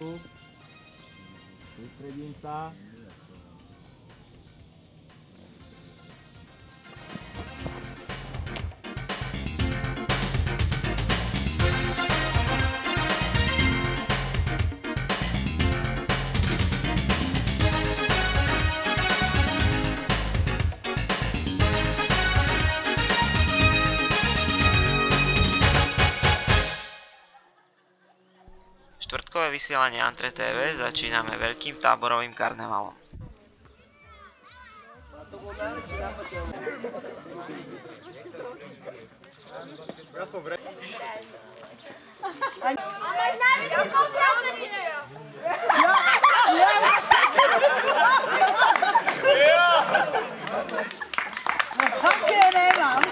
Sústredím sa. Štvrtkové vysielanie Antre TV začíname veľkým táborovým karnevalom. Ja som v Také nemám.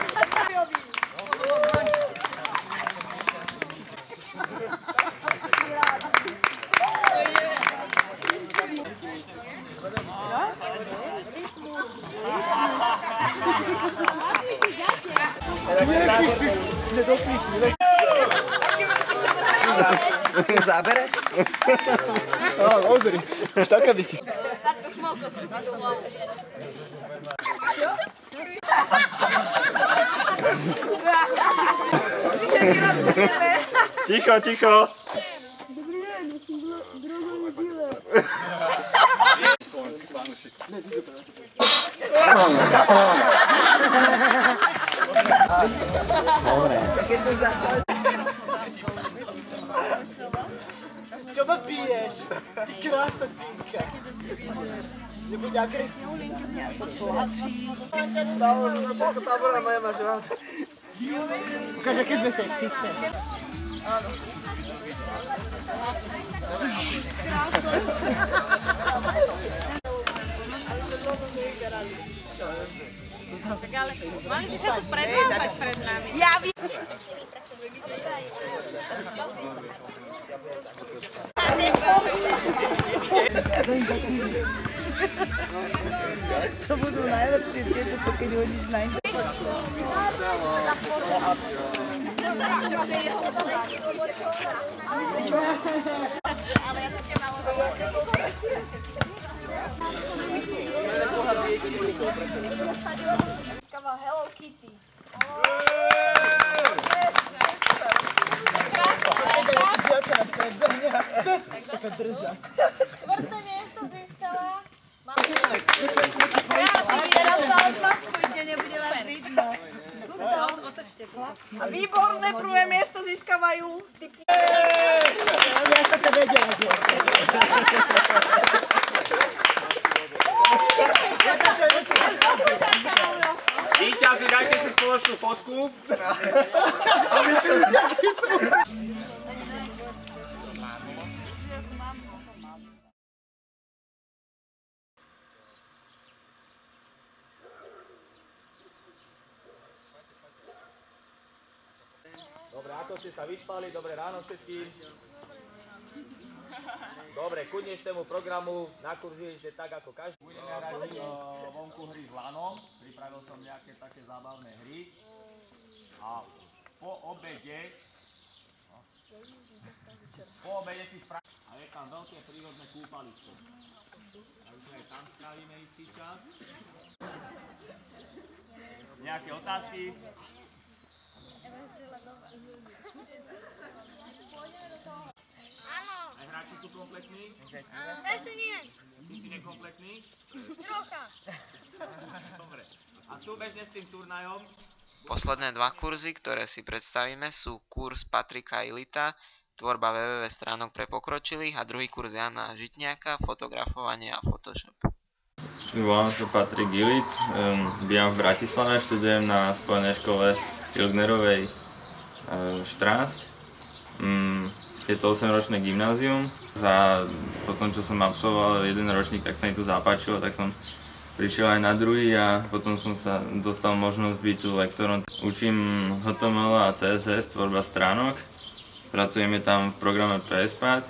Musím záberať? Ozri, už taká by si. Takto smovko skúsiť do hlavu. Ticho, ticho. Dobrý deň, ja som drogový dealer. Slovenský pánušik. Dobre. Keď som začal... Čo ma piješ? Ty krásna tínka. Nebuď agresívny. Stalo som všetko tábora, moja máš rád. Ukáž, aké sme sexice. Áno. Tak ale mali by sa tu predvádzať pred nami. Ja vy... To budú najlepšie tieto, keď hodíš na internet. Ale ja som ťa malo Hello Kitty. Taká drzá. Štvrté miesto získala. A teraz sa odmaskuj, kde nebude vás vidno. A výborné prvé miesto získavajú typy. Ja sa to vedela, že... Víťazi, dajte si spoločnú fotku. Dobre, ako ste sa vyspali? Dobré ráno všetkým. Dobre, ku dnešnému programu na kurzi idete tak ako každý. Budeme hrať vonku hry s lanom. Pripravil som nejaké také zábavné hry. A po obede si spravíme. A je tam veľké prírodné kúpalisko. Takže aj tam strávime istý čas. Nejaké otázky? Áno. Aj hráči sú kompletní? Ešte nie. Ty si nekompletný? Trocha. Dobre. A súbežne s tým turnajom? Posledné dva kurzy, ktoré si predstavíme, sú kurz Patrika Ilita, tvorba www stránok pre pokročilých, a druhý kurz Jana Žitňáka, fotografovanie a Photoshop. Volám sa Patrik Ilit, bývam v Bratislave, študujem na spojenej škole Ilgnerovej Štrásť. Je to 8-ročné gymnázium. Po tom, čo som absolvoval jeden ročník, tak sa mi to zapáčilo, tak som prišiel aj na druhý a potom som sa dostal možnosť byť tu lektorom. Učím HTML a CSS, tvorba stránok. Pracujeme tam v programe PSPad.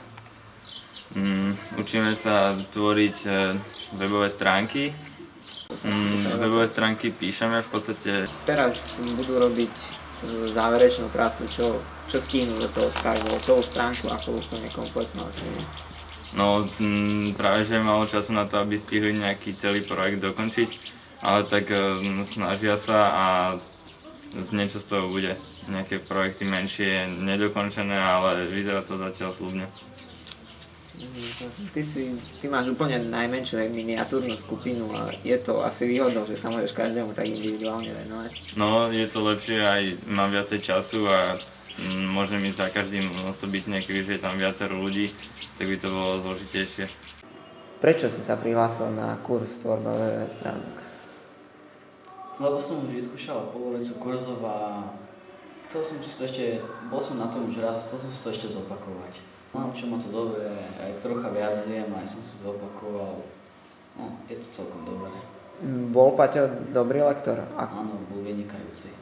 Učíme sa tvoriť webové stránky. Webové stránky píšeme v podstate. Teraz budú robiť záverečnú prácu, čo stihnú do toho spraviť, lebo celú stránku ako úplne kompletnú asi nie. No práve, že malo času na to, aby stihli nejaký celý projekt dokončiť, ale tak snažia sa a niečo z toho bude. Nejaké projekty menšie, nedokončené, ale vyzerá to zatiaľ sľubne. Ty máš úplne najmenšiu miniatúrnu skupinu a je to asi výhodou, že sa môžeš každému tak individuálne venovať. No, je to lepšie, aj mám viacej času a môžem ísť za každým osobitne, keďže je tam viacero ľudí, tak by to bolo zložitejšie. Prečo si sa prihlásil na kurz tvorba web stránok? Lebo som už vyskúšal polovicu kurzov a bol som na tom už raz a chcel som si to ešte zopakovať. Naučil ma to dobre, aj trocha viac viem, aj som si zopakoval. No, je to celkom dobré. Bol Paťo dobrý lektor? Áno, bol vynikajúci.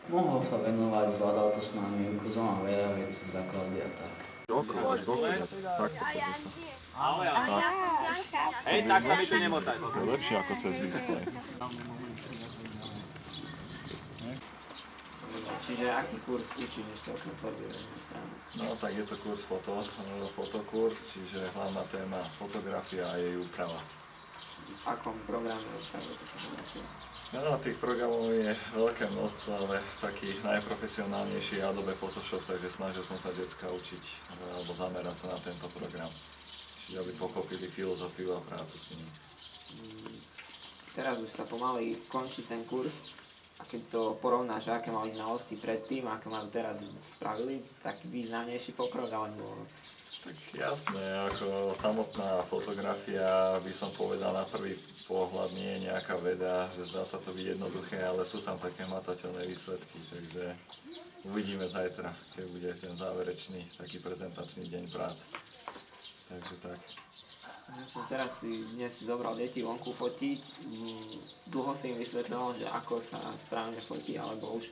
Mohol sa venovať, zvládal to s nami, ukázal nám veľa vecí, základy a tak. Hej, tak sa mi tu nemotaj. Je lepšie ako cez display. Čiže aký kurz učíš ešte o tvorbe stránok? No tak je to kurz fotokurs, čiže hlavná téma fotografia a jej úprava. V akom programe upravujete fotografiu? No, tých programov je veľké množstvo, ale taký najprofesionálnejší je Adobe Photoshop, takže snažil som sa decka učiť alebo zamerať sa na tento program. Čiže aby pochopili filozofiu a prácu s ním. Teraz už sa pomaly končí ten kurz. A keď to porovnáš, aké mali znalosti predtým, aké majú teraz spravili, tak významnejší pokrok, alebo... Tak jasné, ako samotná fotografia by som povedal na prvý pohľad nie je nejaká veda, že zdá sa to byť jednoduché, ale sú tam také hmatateľné výsledky, takže uvidíme zajtra, keď bude ten záverečný, taký prezentačný deň práce. Takže tak. Teraz dnes si zobral deti vonku fotiť, dlho si im vysvetľoval, že ako sa správne fotí, alebo už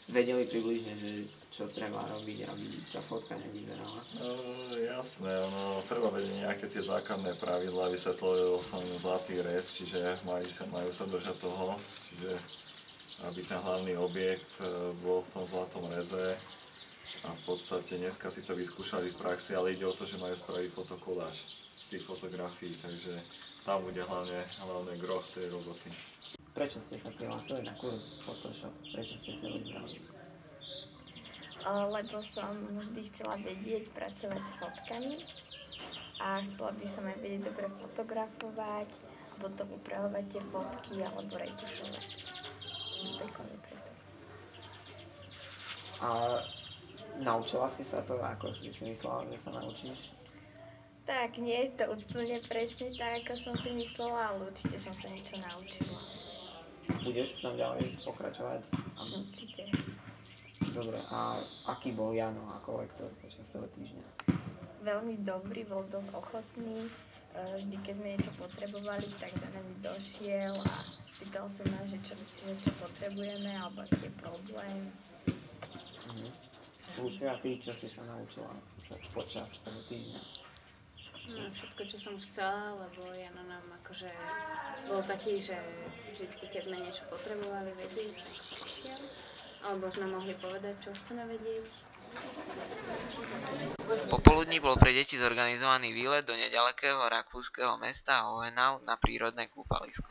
vedeli približne, že čo treba robiť, aby tá fotka nevyzerala? No, jasné, treba vedieť nejaké tie základné pravidlá, vysvetlil som im zlatý rez, čiže majú sa držať toho, čiže aby ten hlavný objekt bol v tom zlatom reze. A v podstate dneska si to vyskúšali v praxi, ale ide o to, že majú spraviť fotokoláž z tých fotografií, takže tam bude hlavne groch tej roboty. Prečo ste sa prihlásili na kurz Photoshop? Prečo ste sa vyzrali? Lebo som vždy chcela vedieť pracovať s fotkami a chcela by som aj vedieť dobre fotografovať, potom upravovať tie fotky alebo retušovať. Pekne preto. A naučila si sa to, ako si myslela, že sa naučíš? Tak, nie je to úplne presne tak, ako som si myslela, ale určite som sa niečo naučila. Budeš tam ďalej pokračovať? Určite. Dobre, a aký bol Jano ako lektor počas toho týždňa? Veľmi dobrý, bol dosť ochotný. Vždy, keď sme niečo potrebovali, tak za nami došiel a pýtal sa nás, že čo potrebujeme, alebo aký je problém. Lucia, ty čo si sa naučila počas toho týždňa? No, všetko, čo som chcela, lebo Jano nám akože bol taký, že vždy, keď sme niečo potrebovali vedieť, tak prišiel. Alebo sme mohli povedať, čo chceme vedieť. Popoludní bol pre deti zorganizovaný výlet do neďalekého rakúskeho mesta Hohenau na prírodné kúpalisko.